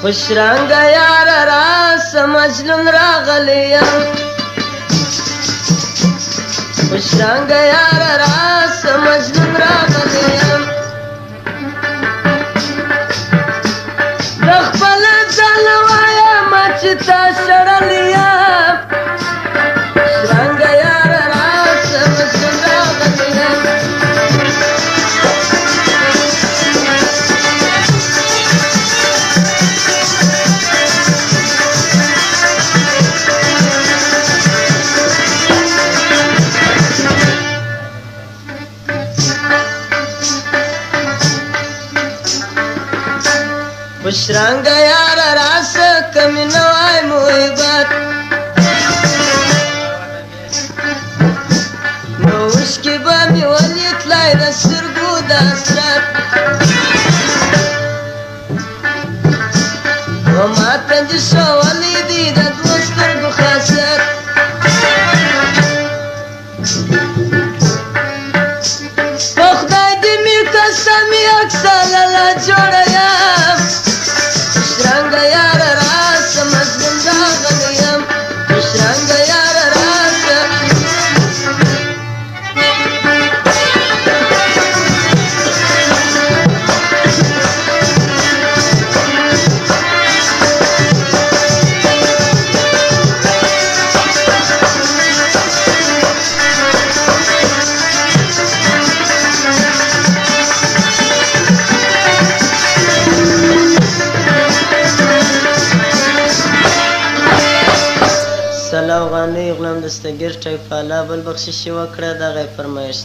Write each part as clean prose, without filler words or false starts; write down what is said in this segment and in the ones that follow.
خوشرنگ یار راس مجنون راغلیم خوشرنگ یار راس مجنون راغلیم دخپل ځان وایم چې تا شړلیم خوشرنگ یار راس مجنون راغلیم خوشرنگ یار راس کمی نوای محبت نوش کی با می ولی تلای د سترګو د حسرت و ما تنج شو ولی دی د دوه سترګو خاصیت په خدای دې می قسم یکسل لا جوړیم خوشرنگ یار راس مجنون راغلیم خوشرنگ یار راس سلام غانی غلام دستگیر ټایپالا بل بخشش وکړه دغه فرمایش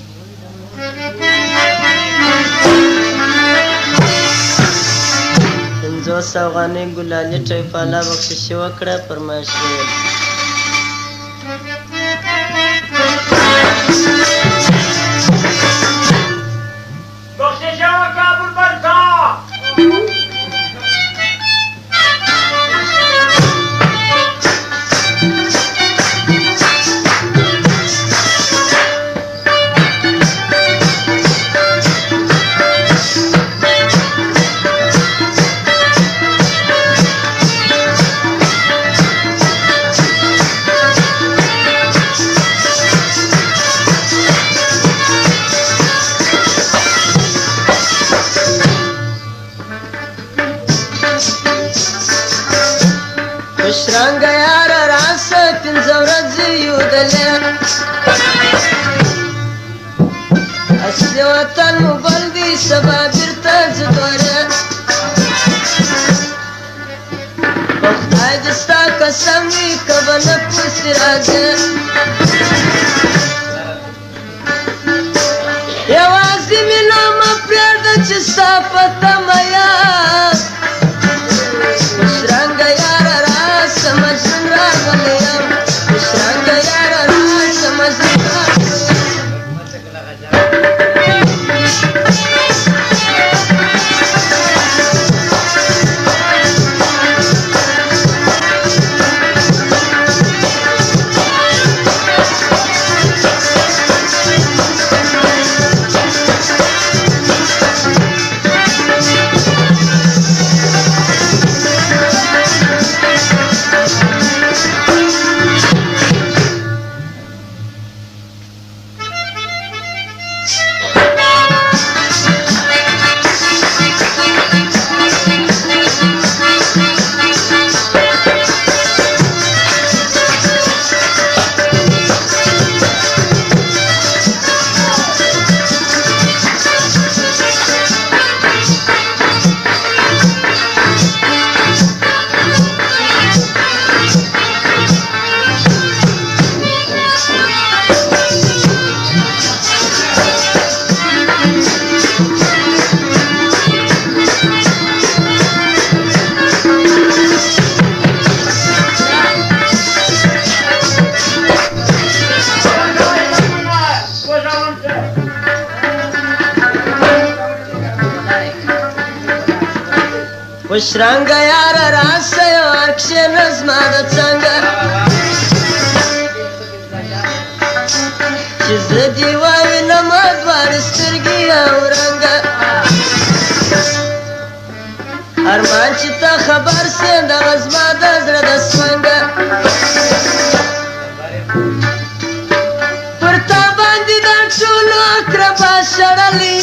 پنځوس غانی ګلالي ټایپالا بخشش وکړه فرمایش بخشش وکړه ابوالبرکا خوشرنگ یار راس پنځه ورځې یودلې اصلي وطن مو بل دی سبا بیرته ځو دوره په خدای دې ستا قسم وي که به نه پوسې راځې یوازې مینه مه پرېږده چې ستا په تمه یم خوشرنگ یار راس مجنون راغلیم خوشرنگ یار راس مجنون راغلیم خوشرنگ یار راس یوار کښېنه زما د څنګه چې زه دې ووینمه دواړې سترګې او رنګه ارمان چې تا ته خبر سې دغه زما د زړه د سونګه پر تا باندې د ټولو اقربا شړلي